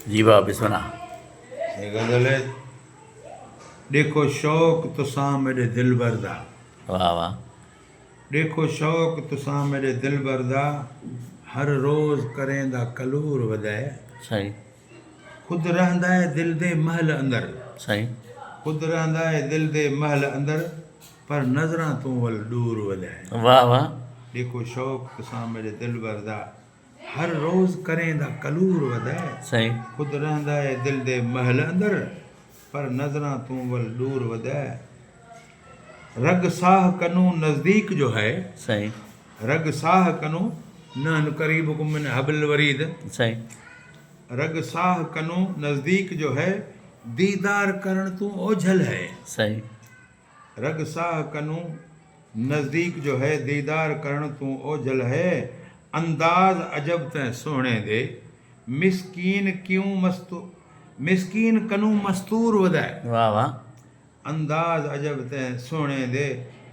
जी बाबा बिस्मिल्लाह। ये गज़ल है। देखो शौक तुसां मेरे दिल बरदा, वाह वाह। देखो शौक तुसां मेरे दिल बरदा, हर रोज़ करेंदा कलूर वधाए, सही खुद रहंदा है दिल दे महल अंदर, सही। खुद रहंदा है दिल दे महल अंदर, पर नज़रां तूं वल दूर वधाए। वाह वाह। देखो शौक तुसां मेरे दिल बरदा, हर रोज़ करेंदा कलूर वधाए, सही खुद रहंदा है दिल दे महल अंदर, पर नज़रां तूं वल दूर वधाए। रग साह कनू नज़दीक जो है, सही रग साह कनू नहन करीबकुम मिन हब्ल वरीद, सही रग साह कनू नज़दीक जो है, दीदार करण तू ओझल है। सही रग साह कनू नज़दीक जो है, दीदार करण तू ओझल है। अंदाज अजब तैं सोहणे दे, मिसकीन क्यों मस्तू मिसकीन कनू मस्तूर वधाए। वाह वाह। अंदाज अजब तैं सोहणे दे,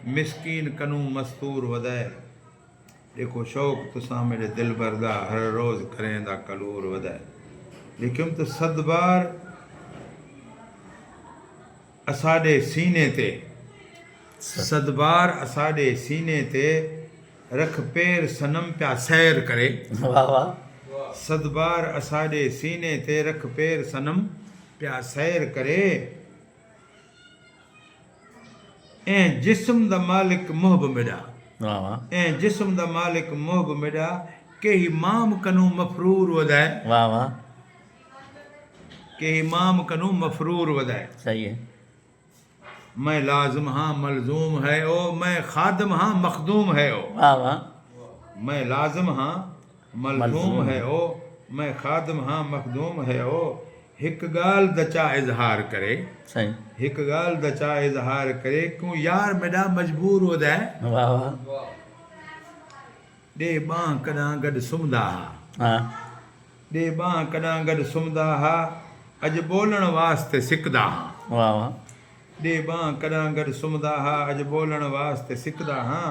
मिसकीन कनू मस्तूर वधाए। देखो शौक तुसां मेरे दिल बरदा, हर रोज़ करेंदा कलूर वधाए। लिखियुमि त सदबार असाॾे सीने ते, सदबार असाॾे सीने ते, रख पेर सनम पिया सैर करे। वाह वाह। सदबार असाॾे सीने ते, रख पेर सनम पिया सैर करे। ऐं जिस्म दा मालिक मुहब मिॾा, वाह वाह। ऐं जिस्म दा मालिक मुहब मिॾा, के इमाम कनू मफरूर वधाए, वाह वाह। के इमाम कनू मफरूर वधाए। सही है। मैं लाजिम हाँ मलजूम है ओ, मैं खादम हाँ मखदूम है ओ। वाह वाह। मैं लाजिम हाँ मलजूम है ओ, मैं खादम हाँ मखदूम है ओ। हिक ॻाल्हि दचा इज़हार करे, सही हिक ॻाल्हि दचा इज़हार करे, क्यों यार मेरा मजबूर वधाए। वाह वाह। ॾे ॿांह कॾां गॾु सुम्हंदा हा, हाँ ॾे ॿांह कॾां गॾु सुम्हंदा हा, अॼु ॿोलण वास्ते सिकदा हा। वाह वाह। ॾे ॿांह कॾां गॾु सुम्हंदा हा, अॼु ॿोलण वास्ते सिकदा हा।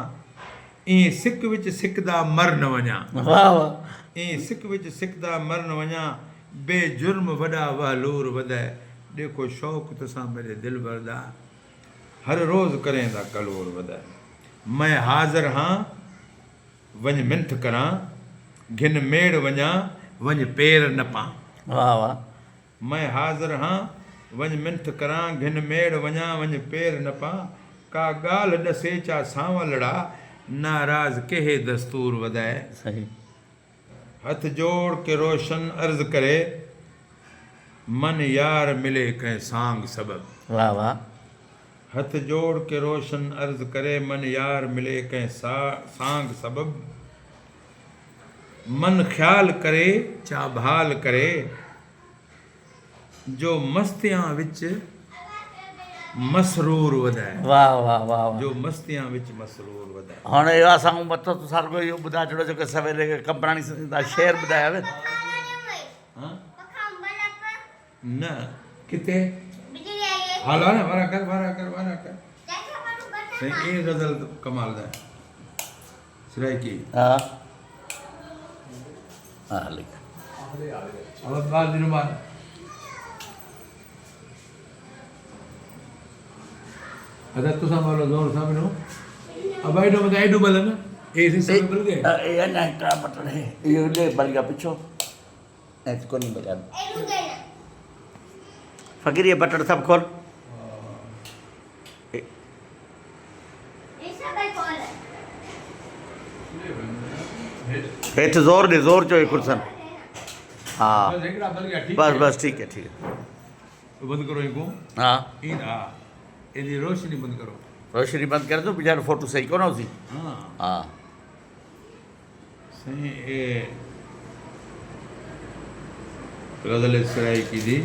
ईअं सिक विच सिकदा मर न वञा, वाह वाह। ईअं सिक विच सिकदा मर न वञा, बेजुर्म वॾा वहलूर वधाए। देखो शौक़ तुसां मेरे दिल बरदा, हर रोज़ करेंदा कलूर वधाए। मैं हाज़िर हाँ वञ मिंथ करां, घिन मेड़ वञा वञ पेर न पां। वाह वाह। मैं हाज़िर हाँ वञ मिंथ करां, घिन मेड़ वञा वञ पेर न पां। का ॻाल्हि ॾसे चा सांवलड़ा, नाराज़ केहे दस्तूर वधाए। सही हथ जोड़ के रोशन अर्ज़ करे, मन यार मिले कंहिं सांग सबब। वाह वाह। हथ जोड़ के रोशन अर्ज़ करे, मन यार मिले कंहिं सांग सबब। मन ख्याल करे चा भाल करे, जो मस्तियां विच मसरूर वधाए। वाह वाह वाह वाह। जो मस्तियां विच मसरूर वधाए। हाणे इहो असां मथो त साॻियो इहो ॿुधाए छॾियो जेको सवेरे कंपराणी दा शेर ॿुधाया हुआ। हाँ? न किथे हाला न वारा कर वारा कर वारा कर। सही ये गजल कमाल है सिराई की। हाँ हाँ लिख। अब बाद दिनों बाद अगर तो संभालो जोर सामने हो, अब आई डो बताए डो बलन ऐसे सब बल गए। ये नहीं का बटन है ये ले बल गया पीछो ऐसे को नहीं बजा फकीर ये बटन सब खोल। हेठ जोर दे जोर चो एक कुर्सन। हाँ बस बस ठीक है बंद करो इनको। हाँ इन हाँ ये रोशनी बंद करो। रोशनी बंद कर दो बेचारे फोटो सही को ना उसी। हाँ हाँ सही ये गजल सिराई की थी।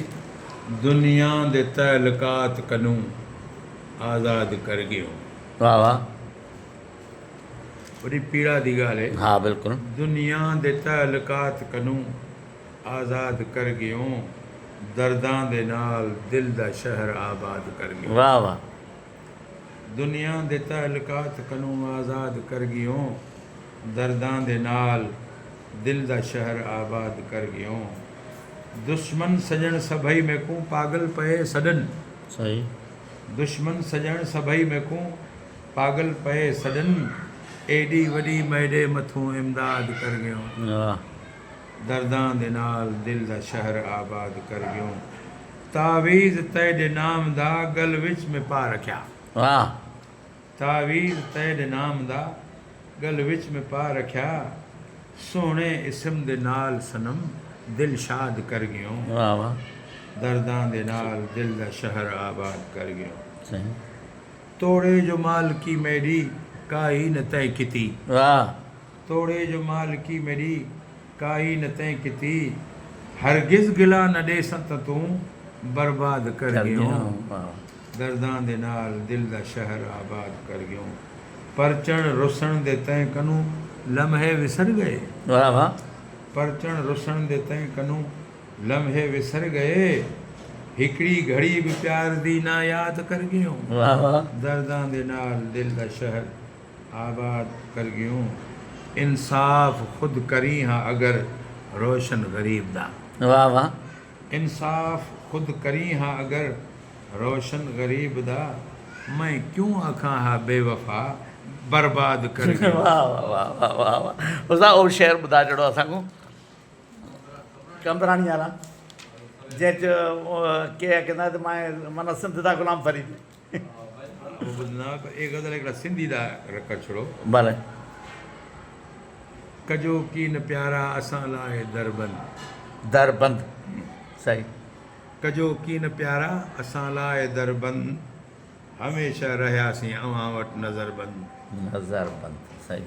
दुनिया दे तहलकात कनू आज़ाद कर गयो। वाह वाह। बड़ी पीड़ा दी गाल है। हाँ बिल्कुल। दुनिया दे तहलकात कनू आज़ाद कर गयो, दर्दां दे नाल दिल दा शहर आबाद कर गयो। वाह वाह। दुनिया दे तहलकात कनू आज़ाद कर गयो, दर्दां दे नाल दिल दा शहर आबाद कर गयो। दुश्मन सजण सभई में को पागल पए सॾन सही दुश्मन सजण सभई में को पागल पए सॾन एडी वॾी मैडे मथों इमदाद कर गयो वाह दर्दां दे नाल दिल दा शहर आबाद कर गयो तावीज़ तैड नाम दा गल विच में पा रखिया वाह तावीज़ तैड नाम दा गल विच में पा रखिया सोहणे इस्म दे नाल सनम दिल शाद कर गयो वाह वाह दर्दां दे नाल दिल दा शहर आबाद कर गयो सही तोड़े जो माल की मेरी काई न तय किती वाह तोड़े जो माल की मेरी काई न तय किती हरगिज़ गिला न ॾे संत तूं बर्बाद कर गयो वाह दर्दां दे नाल दिल दा शहर आबाद कर गयो परचण रुसण दे तय कनू लम्हे विसर गए वाह वाह परचण रुसण दे तय कनू लम्हे विसर गए हिकड़ी घड़ी भी प्यार दी ना याद कर गयो वाह वाह दर्दां दे नाल दिल दा शहर आबाद कर गयो इंसाफ खुद करी हाँ अगर रोशन गरीब दा वाह वाह इंसाफ खुद करी हाँ अगर रोशन गरीब दा मैं क्यों आखा हा बेवफा बर्बाद कर गयो वाह वाह वाह वाह वाह उसा और शेर ॿुधा छॾो असांखो कंबराणी वारा जंहिं के कहंदा त माना सिंध दा गुलाम फरीद वो ॿुधना एक गज़ल हिकिड़ा सिंधी दा रख छड़ो भले कजो कीन प्यारा असां लाइ दरबंद दर बंद सही कजो कीन प्यारा असां लाइ दरबंद हमेशह रहियासीं अव्हां वटि नज़रबंद नज़र बंद सही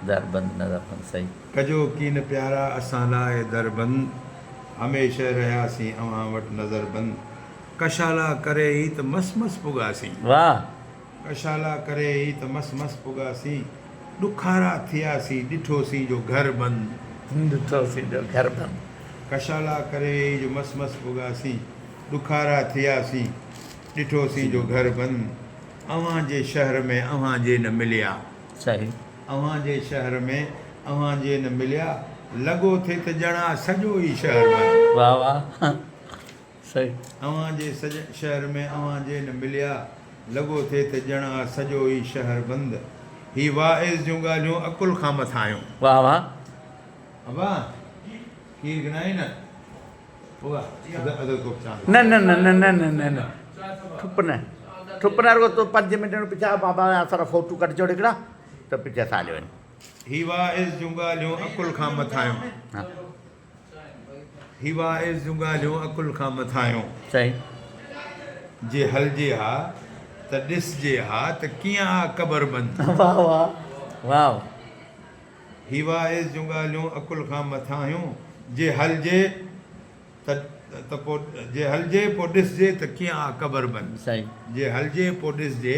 दर बंद नज़र बंद सही कजो कीन प्यारा असां लाइ दरबंद हमेशह रहियासीं अव्हां वटि नज़रबंद कशाला करे ई त मस मस पुगासीं वाह कशाला करे ई त मस मस पुगासीं ॾुखारा थियासीं ॾिठोसीं जो घर बंदि ॾिठोसीं जो घर बंद कशाला करे ई जो मस मस पुगासीं ॾुखारा थियासीं ॾिठोसीं जो घर बंदि अव्हां जे शहर में अव्हां जे न मिलिया सही अव्हां जे शहर में अव्हां जे न मिलिया लॻो थिए त ॼणा सॼो ई शहर बंदि वाह वाह सही अव्हां जे शहर में अव्हां जे न मिलिया लॻो थिए त ॼणा सॼो ई शहर बंदि ही वाइज़ जूं ॻाल्हियूं अकुल खां मथां आहियूं वाह वाह अबा खीर गिनाई न होगा अदर को चांद न न न न न न न ठुप न रुगो तो 5 मिनट में पिछा बाबा सारा फोटो कट जोड़ हिकिड़ा त पिछा सालियो आहिनि ही वाइज़ जूं ॻाल्हियूं अकुल खां मथां आहियूं हा ही वाइज़ जूं ॻाल्हियूं अकुल खां मथां आहियूं सही जे हलजे हा त ॾिसजे हा त कीअं हा क़बर बंदि वाह वाह वाह ही वाइज़ जूं ॻाल्हियूं अकुल खां मथां आहियूं जे हलजे त पोइ जे हलजे पोइ ॾिसजे त कीअं आहे क़बर बंदि सही जे हलजे पोइ ॾिसजे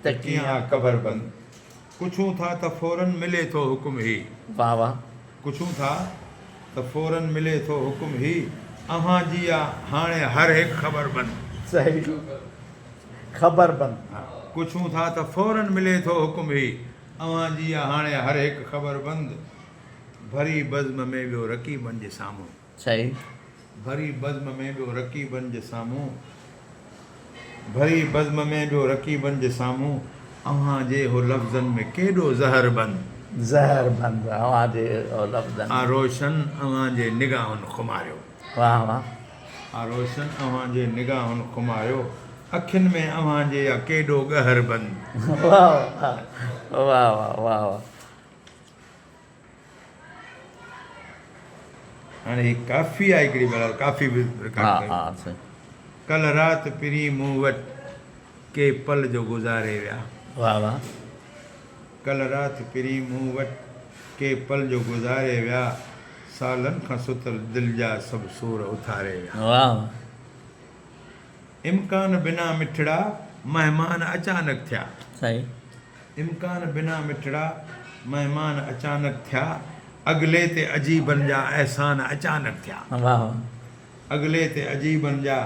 त कीअं आहे क़बर बंदि पुछूं था त फौरन मिले थो हुकुम ही वाह वाह पुछूं था त फौरन मिले थो हुकुम ही अव्हां जी आहे हाणे हर हिकु ख़बर बंदि सही ख़बर बंद पुछूं था त फौरन मिले थो हुकुम ही अव्हां जी आहे हाणे हर हिकु ख़बर बंदि भरी बज़्म में वियो रक़ीबनि जे साम्हूं सही भरी बज़्म में वियो रक़ीबनि जे साम्हूं भरी बज़्म में वियो रक़ीबनि जे साम्हूं अव्हां जे हो लफ़्ज़नि में केॾो ज़हर बंदि ज़हर बंद अव्हां जे लफ़्ज़नि आ रोशन अव्हां जे निगाहुनि खुमारियो वाह वाह आ रोशन अव्हां जे निगाहुनि खुमारियो अखियुनि में अव्हां जे या केॾो गहर बंदि वाह वाह वाह वाह वाह वाह हाणे ही काफ़ी आहे हिकिड़ी ॿार काफ़ी बि हा हा सही कल्ह राति पिरी मूं वटि के पल जो गुज़ारे विया वाह वाह कल्ह राति पिरी मूं वटि के पल जो गुज़ारे विया सालनि खां सुतल दिलि जा सभु सूर उथारे विया वाह इम्कान बिना मिठड़ा महिमान अचानक थिया सही इम्कान बिना मिठड़ा महिमान अचानक थिया अॻिले ते अजीबनि जा अहसान अचानक थिया वाह अॻिले ते अजीबनि जा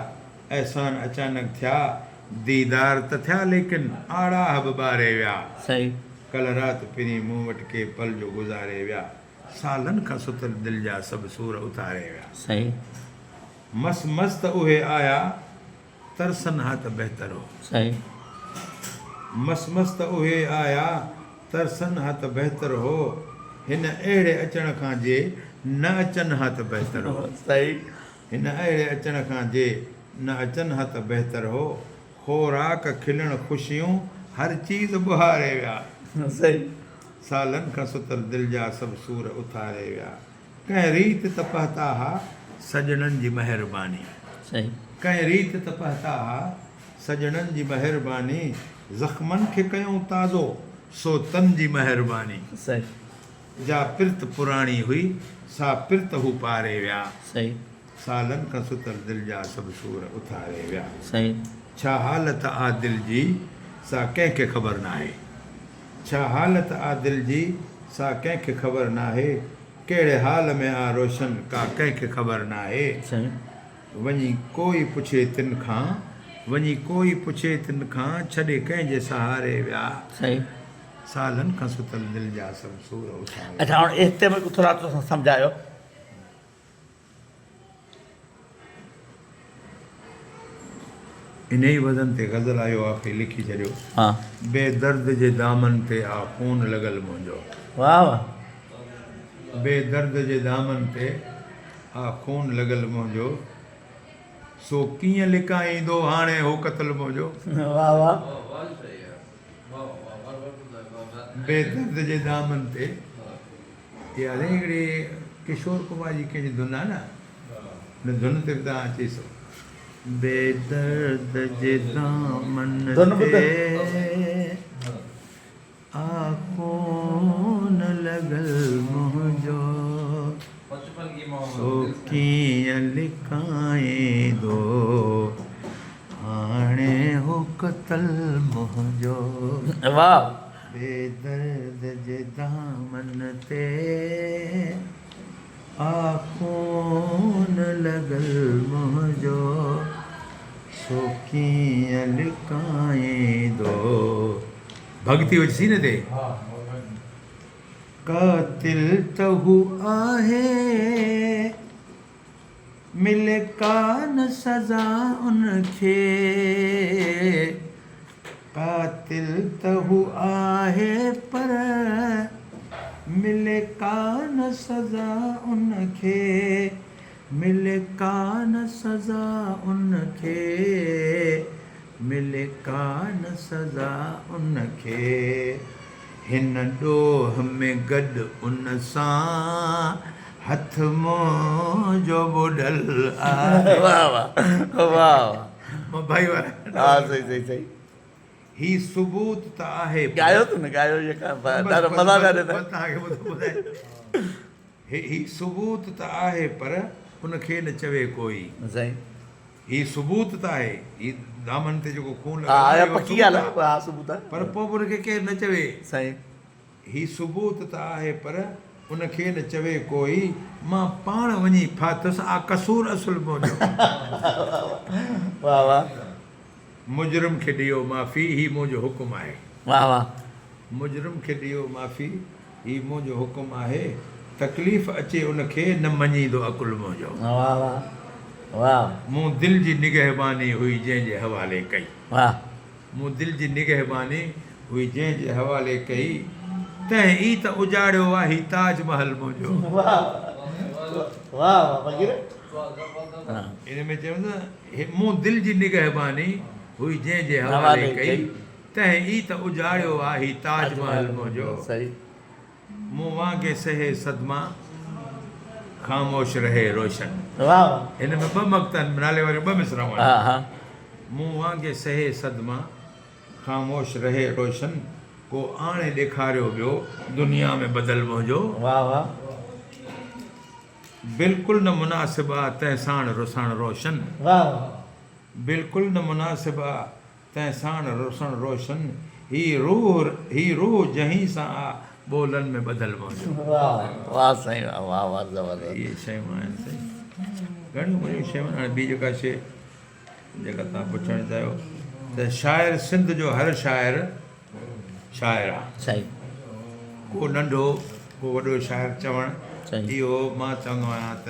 अहसान अचानक थिया दीदार त थिया लेकिन आड़ा बि ॿारे विया सही कल्ह राति पिरी मूं वटि के पल जो गुज़ारे विया सालनि खां सुतल दिलि जा सभु सूर उतारे विया सही मस्त मस्त उहे आया तरसन हा त बहितर हो सही मस्त मस्त उहे आया तरसन हा त बहितर हो हिन अहिड़े अचण खां जे न अचनि हा त बहितर हो सही हिन अहिड़े अचण खां जे न अचनि हा त बहितर हो ख़ोराक खिलण ख़ुशियूं हर चीज़ बुहारे विया सही सालनि खां सुतल दिलि जा सभु सूर उथारे विया कंहिं रीत त पहता हा सजणनि जी महिरबानी सही कंहिं रीत त पहता हा सजणनि जी महिरबानी ज़ख़्मनि खे कयूं ताज़ो सो तन जी महिरबानी सही जा पिर्त पुराणी हुई सा पिर्त हू पारे विया सही सालनि खां सुतल दिलि जा सभु सूर उथारे विया सही छा हालत आ दिलि जी सा कंहिंखे ख़बर नाहे छा हालत आ दिलि जी सा कंहिंखे ख़बर नाहे कहिड़े हाल में आ रोशन का कंहिंखे ख़बर नाहे सही वञी कोई पुछे तिन खां वञी कोई पुछे तिन खां छॾे कंहिंजे सहारे विया सही सालनि खां सुतल दिलि जा सभु सूर उथारे अच्छा हाणे हिते में थोरा तो सम्झायो इन ई वज़न ते ग़ज़ल आयो आहे लिखी छॾियो हा बेदर्द जे दामन ते आ खून लॻल मुंहिंजो वाह वाह बेदर्द जे दामन ते आ खून लॻल मुंहिंजो सो कीअं लिकाईंदो हाणे हो क़तल मुंहिंजो वाह वाह बेदर्द जे दामन ते इहा हिकिड़ी किशोर कुमार जी कंहिंजी धुन आहे न हुन धुन ते बि तव्हां अची सघो बेदर्द जे दामन धुन ॿुध। ते आ खून लॻल मुंहिंजो सो कीअं लिकाईंदो हाणे हो क़तल मुंहिंजो वाह बेदर्द जे दामन ते आ खून लॻल मुंहिंजो सो कीअं लिकाईंदो भॻती हुई सीने ते कातिल त हू आहे मिले कान सज़ा उनखे कातिल त हू आहे पर मिले कान सज़ा उनखे मिले कान सज़ा उनखे मिले कान सज़ा उनखे हिन ॾोह में गॾु उन सां हथ मुंहिंजो ॿुॾल आहे वाह वाह वाह भाई वारा हा सही सही सही ही सबूत त आहे गायो तूं न गायो जेका ॾाढो मज़ा पिया ॾिना तव्हांखे ॿुधाए ही सबूत त आहे पर उनखे न चवे कोई सही ही सबूत त आहे ही दामन ते जेको खून हा लॻल आहे, या इहो पकी सबूत ॻाल्हि आहे। आहे हा सबूत आहे पर पोइ बि उनखे केरु न चवे सही ही सबूत त आहे पर उनखे न चवे कोई मां पाण वञी फाथुसि आ कसूर असुल मुंहिंजो वाह वाह मुजरिम खे ॾियो माफ़ी ही मुंहिंजो हुकुम आहे वाह वाह मुजरिम खे ॾियो माफ़ी ही मुंहिंजो हुकुम आहे तकलीफ़ अचे उनखे न मञींदो अकुल मुंहिंजो वाह वाह वाह मूं दिलि जी निगहबानी हुई जंहिंजे हवाले कई वाह मूं दिलि जी निगहबानी हुई जंहिंजे हवाले कई तंहिं ई त उजाड़ियो आहे ही ताजमहल मुंहिंजो वाह वाह फकीर हा इन में चयो न मूं दिलि जी निगहबानी हुई जंहिंजे हवाले कई तंहिं ई त उजाड़ियो आहे ही ताजमहल मुंहिंजो सही मूं वांगे सहे सदमा ख़ामोश रहे रोशन वाह हिन में ॿ मक़्ता आहिनि नाले वारियूं ॿ मिसराऊं हा आहिनि हा मूं वांगे सहे सदमा ख़ामोश रहे रोशन को आणे ॾेखारियो वियो दुनिया में बदल मुंहिंजो वाह वाह बिल्कुलु न मुनासिबु आहे तंहिं साण रुसण रोशन वाह बिल्कुलु न मुनासिबु आहे तंहिं साण रुसण रोशन ही रूह जहीं सां आहे ॿोलनि में बदल मुंहिंजो वाह वाह साईं वाह वाह ज़बरदस्त इहे शयूं आहिनि साईं घणियूं घणियूं शयूं हाणे ॿी जेका शइ जेका तव्हां पुछणु चाहियो त शाइर सिंध जो हर शाइर आहे सही को नंढो को वॾो शाइर चवणु सही। इहो मां चवंदो आहियां त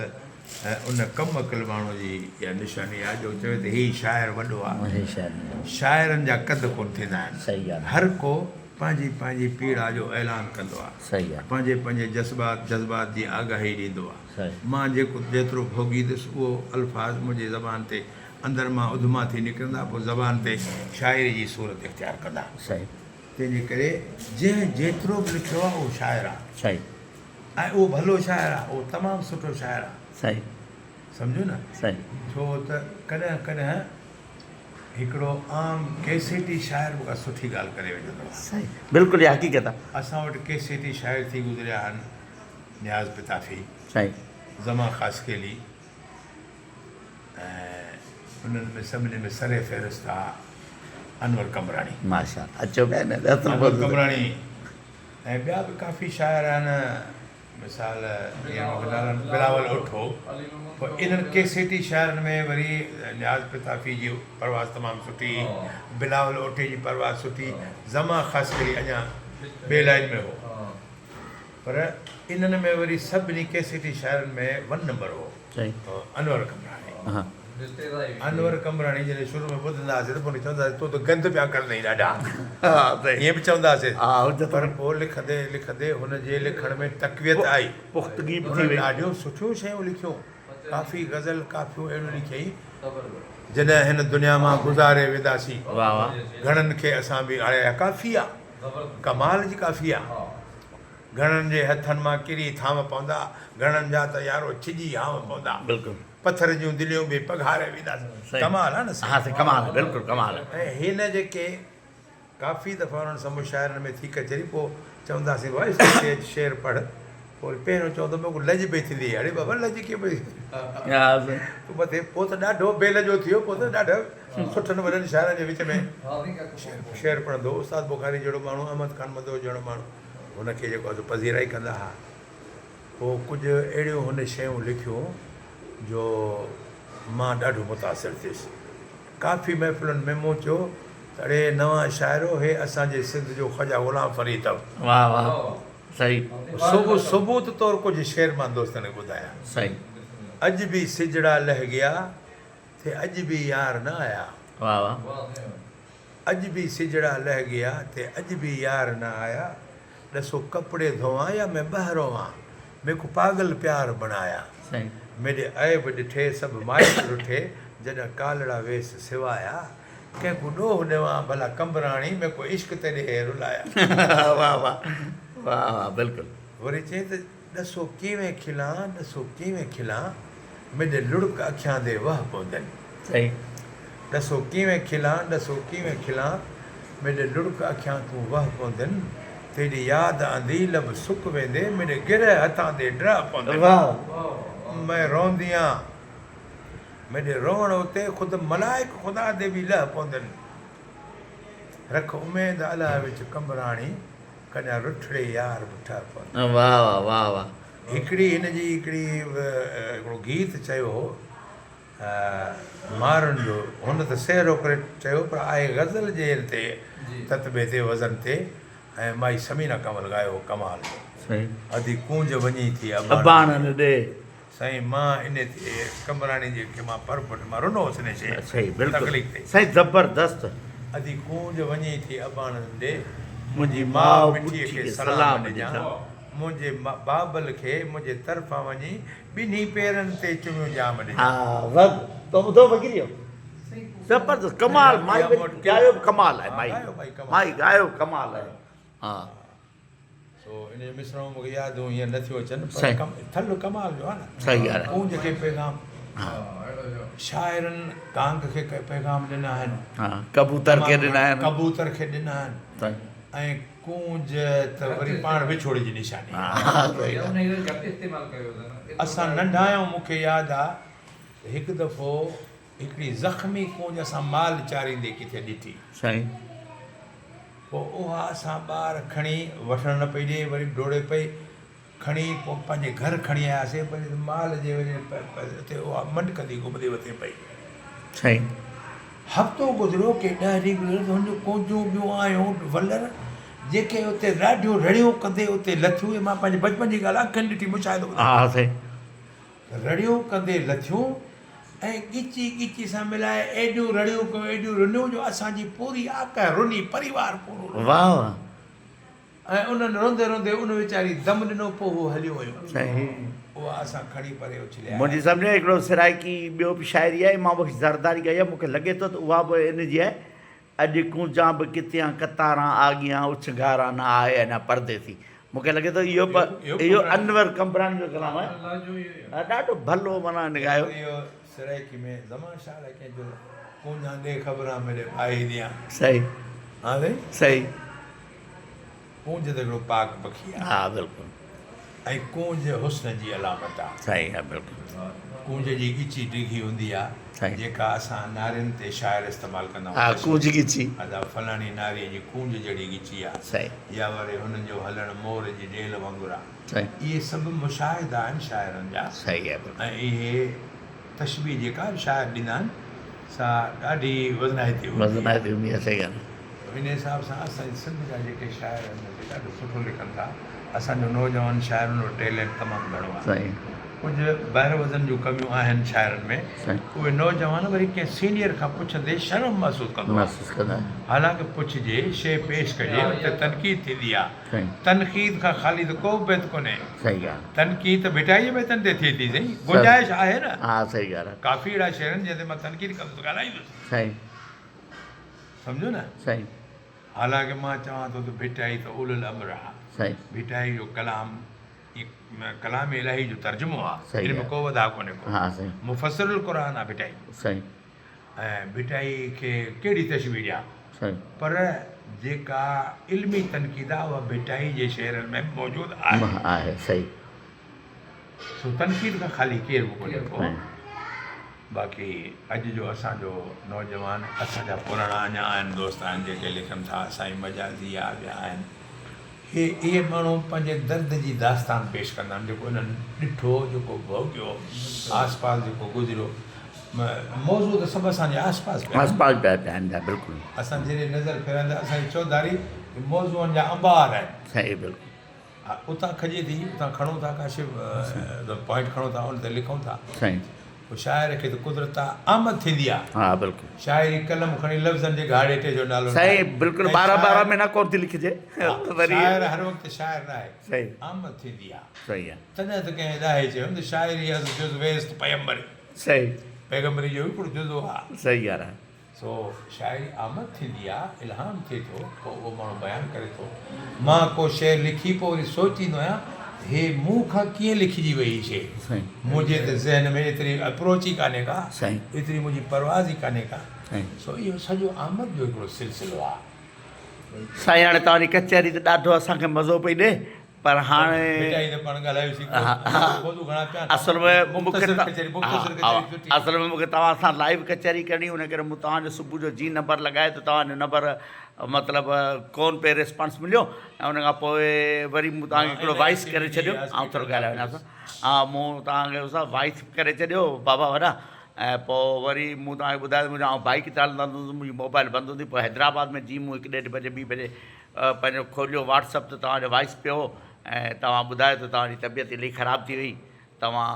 उन कम अकल माण्हू जी इहा निशानी आहे जो चवे त हीउ शाइर वॾो आहे। हे शायदि शाइरनि जा कद कोन थींदा आहिनि। सही ॻाल्हि आहे। हर को पंहिंजी पंहिंजी पीड़ा जो ऐलान कंदो आहे, सही आहे। पंहिंजे पंहिंजे जज़्बात जी आगाही ॾींदो आहे। सही। मां जेतिरो भोगींदुसि उहो अल्फाज़ मुंहिंजी ज़बान ते अंदरि मां उधमा थी निकिरंदा, पोइ ज़बान ते शाइरी जी सूरत इख़्तियार कंदा। सही। तंहिंजे करे जंहिं जेतिरो बि लिखियो आहे उहो शाइर आहे, सही। ऐं उहो भलो शाइर आहे, उहो तमामु सुठो शाइर आहे। सही। सम्झो न। सही। छो त कॾहिं कॾहिं हिकिड़ो आम केसेटी शाइर बि का सुठी ॻाल्हि करे वेंदो आहे। सही, बिल्कुलु इहा हक़ीक़त आहे। असां वटि केसेटी शाइर थी गुज़रिया आहिनि, न्याज़ पिताफ़ी, सही। ज़मा ख़ासकेली, ऐं उन्हनि में सभिनी में सरे फ़हिरिस्त आहे अनवर कमराणी। माशा अचो अनवर कमराणी ऐं ॿिया बि काफ़ी शाइर आहिनि, मिसाल बिलावल उठो। पोइ इन्हनि केसेटी शाइरनि में वरी न्याज़ पिताफ़ी जी परवाज़ तमामु सुठी, बिलावल उठे जी परवाज़ सुठी, ज़मा ख़ासकेली अञा ॿिए लाइन में हो। पर इन्हनि में वरी सभिनी केसेटी शाइरनि में 1 नंबर हो। सही। अनवर कमराणी। हाँ। अनवर कमराणी जॾहिं शुरू में ॿुधंदासीं त पोइ चवंदासीं तूं त गंद पिया करंदई ॾाढा, हाँ सही। ईअं बि चवंदासीं। हा पर पोइ लिखंदे लिखंदे हुनजे लिखण में तक़वियत आई, पुख़्तगी बि थी हुन वई। ॾाढियूं सुठियूं शयूं लिखियूं, काफ़ी गज़ल काफ़ियूं अहिड़ियूं लिखियईं जॾहिं हिन दुनिया मां गुज़ारे वेंदासीं। वाह वाह। घणनि खे असां बि हाणे काफ़ी आहे, कमाल जी काफ़ी आहे। घणनि जे हथनि मां किरी थाम पवंदा, घणनि जा त यारो छिॼी हाम पवंदा, बिल्कुलु। पथर जूं दिलियूं बि पघारे वेंदासीं। कमाल आहे न। हाँ सही, कमाल है, बिल्कुलु कमाल है। ऐं हिन जेके काफ़ी दफ़ा उन्हनि सां मुशाइरनि में थी कचेरी, पोइ चवंदासीं भाई स्टेज शेर पढ़, पोइ पहिरियों चवंदो मूंखे लज पई थींदी, अड़े बाबा लज कीअं पई मथे, पोइ त ॾाढो बेलजो थी वियो, पोइ त ॾाढा सुठनि वॾनि शाइरनि जे विच में शेर पढ़ंदो। उस्ताद बुखारी जहिड़ो माण्हू, अहमद खान मदो जहिड़ो माण्हू, हुनखे जेको आहे पज़ीराई कंदा हुआ। पोइ कुझु अहिड़ियूं हुन शयूं लिखियूं जो मां ॾाढो मुतासिर थियुसि। काफ़ी महफ़िलुनि में मूं चयो त अड़े नवां शाइरो, हे असांजे सिंध जो ख़्वाजा ग़ुलाम फ़रीद अथव। वाह वाह। सही। सबूत तौरु कुझु शेर मां दोस्तनि ॿुधाया। सही। अॼु बि सिजड़ा लह गया थे अॼु बि यार न आया। वाह वाह। अॼु बि सिजड़ा लह गया थे अॼु बि यार न आया, ॾसो कपिड़े धोवां या मैं ॿाहिरों आं, मेरे को पागल प्यार बनाया। सही। मेरे ऐब ॾिठे सभु माइट रुठे, जॾहिं कालड़ा वेस सिवाया, कंहिंको ॾोह ॾिवां भला कंबराणी, मेरे को इश्क ते ॾे रुलाया। वाह वाह। वाह वाह, बिल्कुलु। वरी चई त ॾसो कीअं खिलां, ॾसो कीअं खिलां, मेरे लुड़क अखियां दे वह पवंदनि। सही। ॾसो कीअं खिलां, ॾसो कीअं खिलां, मेरे लुड़क अखियां तूं वह पवंदनि, तेरी यादि आंदी लब सुक वेंदे, मेरे गिरह हथां ते ड्रा पवंदनि। वाह। मैं रोंदी आं, मेरे रोअण उते ख़ुदि मलाइक ख़ुदा दे बि लह पवंदनि। रख उमेद अलाह विच कंबराणी, कॾहिं रुठड़े यार बुठा पवंदनि। वाह वाह वाह वाह। हिकिड़ी हिनजी हिकिड़ो गीत चयो हो मारुनि जो, हुन त सहरो करे चयो, पर आहे ग़ज़ल जे ते ततबे ते वज़न ते, ऐं माई समीना कमल ॻायो कमाल। सही। अधी कूंज वञी थी अबाणनि ॾे। साईं मां इन ते कंबराणी जेके मां परपट मां रुनो हुउसि इन शइ सही, बिल्कुलु तकलीफ़ ते। सही, ज़बरदस्त। अधी कूंज वञी थी अबाणनि ॾे, मुंहिंजी माउ माउ मिठीअ खे खे सलाम सलाम ॾिजां, ॾिजां, मुंहिंजे बाबल खे मुंहिंजे तरफ़ां वञी ॿिन्ही पेरनि ते चुमियो जाम ॾिजां। हा वग तो ॿुधो वकील ज़बरदस्त कमाल। माई ॻायो बि कमाल आहे। माई ॻायो कमाल आहे। हा। सो इन जो मिसरो मूंखे यादि हीअं न थियो अचनि, सही। पर थल कमाल जो आहे न। सही ॻाल्हि आहे। कूंज खे पैगाम, हा। शाइरनि कांग खे पैगाम ॾिना आहिनि, हा। कबूतर खे ॾिना आहिनि। कबूतर खे ॾिना आहिनि, सही। ऐं कूंज त वरी पाण विछोड़े जी निशानी। हा सही ॻाल्हि आहे। असां नंढा आहियूं, मूंखे यादि आहे हिकु दफ़ो हिकिड़ी ज़ख़्मी कूंज असां माल चारींदे किथे ॾिठी। सही। पोइ उहा असां ॿार खणी वठणु न पई ॾिए, वरी डोड़े पई खणी, पोइ पंहिंजे घर खणी आयासीं, वरी माल जे वरी उते उहा मंड कंदी घुमंदी वते पई। सही। हफ़्तो गुज़रियो के 10 ॾींहं गुज़रियो त हुनजो कूंजूं ॿियूं आयूं वलर जेके उते ॾाढियूं रड़ियूं कंदे उते लथियूं, मां पंहिंजे बचपन जी ॻाल्हि अखियुनि ॾिठी मुशाहिदो हा साईं, रड़ियूं कंदे लथियूं ऐं ॻिची सां मिलाए एॾियूं रड़ियूं कयूं, एॾियूं रुनियूं जो असांजी पूरी आका रुनी परिवार पूरो, वाह वाह ऐं उन्हनि रोंदे रोंदे उन वीचारी दम ॾिनो, पोइ उहो हलियो वियो, सही। उहा असां खणी परे उछलिया। मुंहिंजी सम्झो हिकिड़ो सिराइकी ॿियो बि शाइरी आहे, मां बि ज़रदारी कई आहे, मूंखे लॻे थो त उहा बि इन जी आहे, अॼु कूंजा बि किथियां कतारां आॻियां उछगारा न आहे अञा परदेसी। मूंखे लॻे थो इहो अनवर कंबरानी जो कलाम आहे, ॾाढो भलो माना ॻायो। इहो सिराइकी में ज़मान शाह कंहिंजो कूंजा ॾे ख़बरां मिले भाई ॾियां, सही हा साईं, सही, कूंज त हिकिड़ो पाक पखी आहे, हा बिल्कुलु, ऐं कूंज हुस्न जी अलामत आहे, सही आहे बिल्कुलु, कूंज जी ॻिची डिघी हूंदी आहे, सही, जेका असां नारियुनि ते शाइर इस्तेमालु कंदा हा कूंज ॻिची, अदा फलाणी नारीअ जी कूंज जहिड़ी ॻिची आहे, सही, या वरी हुननि जो हलणु मोर जी ॾेल वांगुरु आहे, सही, इहे सभु मुशाहिदा आहिनि शाइरनि जा, सही आहे बिल्कुलु, ऐं इहे तशबीह जेका शाइर ॾींदा आहिनि सा ॾाढी वज़नाइती मज़नाइती हूंदी आहे, सही ॻाल्हि इन हिसाब सां असांजे सिंध जा जेके शाइर आहिनि ॾाढो सुठो लिखनि था, असांजो नौजवान शाइरनि जो टैलेंट तमामु घणो आहे, सही, कुझु ॿाहिरि वज़न जूं कमियूं आहिनि शाइरनि में, सही, उहे नौजवान वरी कंहिं सीनियर खां पुछंदे शर्म महसूसु कंदो आहे, महसूसु कंदा आहिनि, हालांकि पुछिजे शइ पेश कजे उते तनक़ीद थींदी आहे, सही, तनक़ीद खां ख़ाली त को बि बेत कोन्हे, सही ॻाल्हि, तनक़ीद त भिटाईअ बेतनि ते थिए थी सही, गुंजाइश आहे न, हा सही ॻाल्हि आहे, काफ़ी अहिड़ा शहर आहिनि जंहिंते मां तनक़ीद कंदुसि ॻाल्हाईंदुसि, सही, सम्झो न, सही, हालांकि मां चवां थो त भिटाई त उलुल अमर आहे, सही, भिटाई जो कलाम कलाम इलाही जो तर्जुमो आहे, सही इन में आहे। को वधा कोन्हे को, हा सही, मुफ़सिरुल क़ुर आहे भिटाई, सही, ऐं भिटाई खे कहिड़ी तशबीह ॾियां, सही, पर जेका इल्मी तनक़ीद आहे उहा भिटाई जे शहरनि में मौजूदु आहे, आहे, सही, सो तनक़ीद खां ख़ाली केरु बि कोन्हे को, सही, बाक़ी अॼु जो असांजो नौजवान, असांजा पुराणा अञा आहिनि दोस्त आहिनि जेके लिखनि था, साईं मजाज़ी आहे, ॿिया आहिनि, इहे माण्हू पंहिंजे दर्द जी दास्तान पेश कंदा आहिनि, जेको इन्हनि ॾिठो, जेको भोॻियो, आस पास जेको गुज़रियो, मौज़ू त सभु असांजे आस पास आस पास पिया आहिनि, बिल्कुलु, असां जॾहिं नज़र फेरंदा असांजी चौधारी मौज़ूअनि जा अंबार आहिनि, सही बिल्कुलु, उतां खजे थी, उतां खणूं था, का शइ पॉइंट खणूं था, उन ते लिखूं था, सही, शाइर खे त कुदरत आमद थींदी आहे, हा बिल्कुलु, शाइरी कलम खणी लफ़्ज़नि जे घाड़े ते जो नालो सही बिल्कुलु, 12 में न कोन थी लिखिजे वरी, शाइर हर वक़्तु शाइर न आहे, सही, आमद थींदी आहे, सही आहे, तॾहिं त कंहिं ॾाहे चयो त शाइरी जुज़ वेस्त पैगम्बरी, सही, पैगम्बरी जो हिकिड़ो जुज़ो आहे, सही ॻाल्हि आहे, सो शाइरी आमद थींदी आहे, इल्हाम थिए थो, पोइ उहो माण्हू बयानु करे थो, मां को शइ लिखी पोइ वरी सोचींदो आहियां हे मूं खां कीअं लिखिजी वई हीअ शइ, सही, मुंहिंजे त ज़हन में एतिरी अप्रोच ई कान्हे का, सही, एतिरी मुंहिंजी परवाज़ ई कान्हे का, सही, सो इहो सॼो आमद जो हिकिड़ो सिलसिलो आहे, साईं हाणे तव्हांजी कचहरी त ॾाढो असांखे मज़ो पई ॾे, पर हाणे भिटाई त पाण ॻाल्हायोसीं, मौज़ू घणा पिया आहिनि, असल में मूंखे मुख़्तसर कचहरी, मुख़्तसर कचहरी सुठी, असल में मूंखे तव्हां सां लाइव कचहरी करणी, हुन करे मूं तव्हांजो सुबुह जो जी नंबर लॻाए त तव्हांजो नंबर मतिलबु कोन पे रिस्पॉन्स मिलियो, ऐं हुन खां पोइ वरी मूं तव्हांखे हिकिड़ो वॉइस करे छॾियो, ऐं थोरो ॻाल्हाए वञा सां, हा मूं तव्हांखे वॉइस करे छॾियो बाबा वॾा, ऐं पोइ वरी मूं तव्हांखे ॿुधायो मुंहिंजो आउं बाइक चालंदा हूंदुसि, मुंहिंजी मोबाइल बंदि हूंदी, पोइ हैदराबाद में जी मूं 1-1:30 बजे 2 बजे पंहिंजो खोलियो व्हाट्सअप त तव्हांजो वॉइस पियो, ऐं तव्हां ॿुधायो त तव्हांजी तबियत इलाही ख़राबु थी वई, तव्हां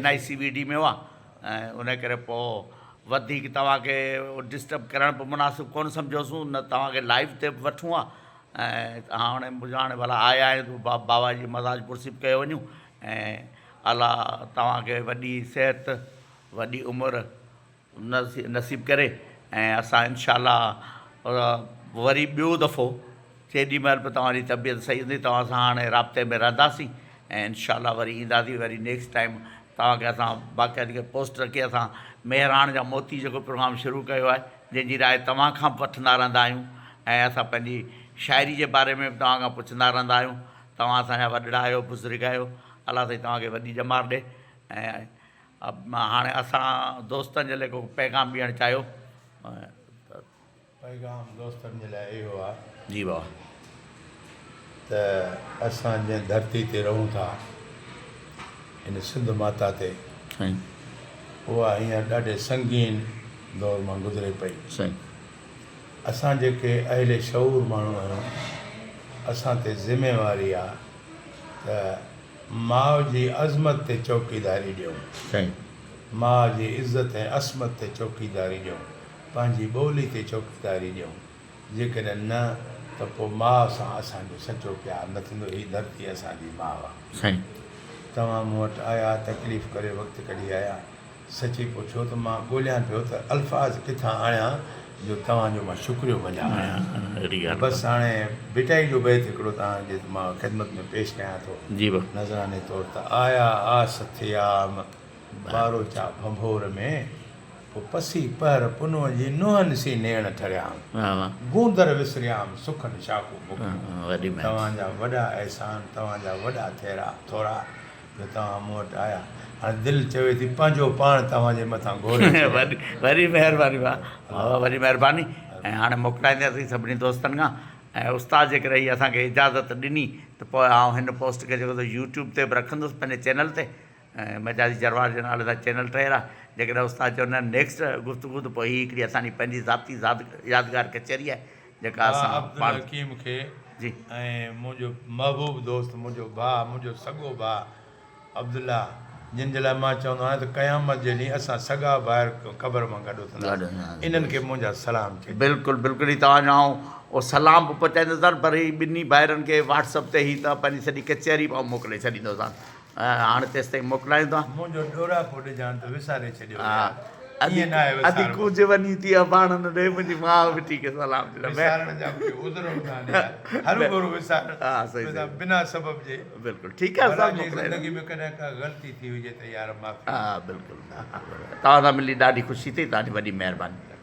NICVD में हुआ, ऐं उन करे पोइ वधीक तव्हांखे डिस्टर्ब करण बि मुनासिबु कोन सम्झोसीं, न तव्हांखे लाइव ते बि वठूं आहे, ऐं हाणे मुंहिंजा हाणे भला आया आहियूं बाबा जी मज़ाज पुरसिब कयो वञूं, ऐं अलाह तव्हांखे वॾी सिहत वॾी उमिरि नसीब करे, ऐं असां इनशाला वरी ॿियो दफ़ो जेॾी महिल बि तव्हांजी तबियत सही हूंदी तव्हां सां हाणे राब्ते में रहंदासीं, ऐं इनशाला वरी ईंदासीं, वरी नेक्स्ट टाइम तव्हांखे असां बाक़ाइदगी पोस्ट रखी असां मेहराण जा मोती जेको प्रोग्राम शुरू कयो आहे, जंहिंजी राय तव्हां खां बि वठंदा रहंदा आहियूं, ऐं असां पंहिंजी शाइरी जे बारे में बि तव्हां खां पुछंदा रहंदा आहियूं, तव्हां असांजा वॾड़ा आहियो, बुज़ुर्ग आहियो, अलाह साईं तव्हांखे वॾी ॼमार ॾे, ऐं हाणे असां दोस्तनि जे लाइ को पैगाम ॾियणु चाहियो, पैगाम दोस्तनि जे लाइ इहो आहे जी बाबा, त असां जंहिं धरती ते रहूं था, इन सिंध माता ते, साईं, उहा हींअर ॾाढे संगीन दौर मां गुज़रे पई, साईं, असां जेके अहिल शऊर माण्हू आहियूं, असां ते ज़िम्मेवारी आहे त माउ जी अज़मत ते चौकीदारी ॾियूं, सही माउ जी इज़त ऐं असमत ते चौकीदारी ॾियूं, पंहिंजी ॿोली ते चौकीदारी ॾियूं। जेकॾहिं न त पोइ माउ सां असांजो सचो प्यारु न थींदो। हीअ धरती असांजी माउ आहे। सही तव्हां मूं वटि आया, तकलीफ़ करे वक़्तु कढी आया, सची पुछो त मां ॻोल्हियां पियो त अल्फाज़ किथां आणियां जो तव्हांजो मां शुक्रियो वञा आहियां। अहिड़ी ॻाल्हि बसि हाणे बिटाई जो बैत हिकिड़ो तव्हांजे मां ख़िदमत में पेश कयां थो जी बा नज़राने तौर त आया आस थियाम बारो चा भंभोर में पोइ पसी पर पुनूअ जी नुंहनि सी नेण ठरियाम वाह वाह गूंदर विसरियाम सुखनि शाकू मुकियो। वॾी महिरबानी तव्हांजा वॾा अहसान, तव्हांजा वॾा थोरा जो तव्हां मूं वटि आया। हाणे दिलि चवे थी पंहिंजो पाण तव्हांजे मथां घोरे वॾी वॾी महिरबानी वाह वाह वॾी महिरबानी। ऐं हाणे मोकिलाईंदासीं सभिनी दोस्तनि खां। ऐं उस्ताद जेकॾहिं हीअ असांखे इजाज़त ॾिनी त पोइ आउं हिन पोस्ट खे जेको यूट्यूब ते बि रखंदुसि पंहिंजे चैनल ते। ऐं मजाजी जरवार जे नाले सां चैनल ठहियल आहे। जेकॾहिं उस्ताद चवंदा आहिनि नेक्स्ट गुफ़्तगू त पोइ हीअ हिकिड़ी असांजी पंहिंजी ज़ाती यादगार कचहरी आहे जेका असां अब्दुल हकीम खे जी ऐं मुंहिंजो महबूब दोस्त, मुंहिंजो भाउ, मुंहिंजो सॻो भाउ अब्दुल्ला, जिन जे लाइ मां चवंदो आहियां त क़यामत जे ॾींहुं असां सॻा ॿाहिरि क़बर मां गॾु उथंदासीं। इन्हनि खे मुंहिंजा सलाम चई। बिल्कुलु बिल्कुलु ई तव्हांजो आउं उहो सलाम बि पहुचाईंदोसांनि पर ही ॿिन्ही भाइरनि खे व्हाट्सअप ते ई त पंहिंजी सॼी कचहरी बि मोकिले छॾींदोसांनि। हाणे तेसि ताईं मोकिलायूं था। मुंहिंजो ॾोरा पोइ ॾिजान त विसारे छॾियो। हा ईअं न आहे अॼु कुझु वञी थी आहे पाण न ॾे मुंहिंजी माउ बि ठीक सलाम विसारण जा कोई उज़र हूंदा आहिनि। हर गुरु विसार हा सही बिना सबब जे। बिल्कुलु ठीकु आहे सभु मोकिलाए ज़िंदगी में कॾहिं का ग़लती थी हुजे त यार माफ़ी। हा बिल्कुलु तव्हां सां मिली ॾाढी ख़ुशी थी। तव्हांजी वॾी महिरबानी।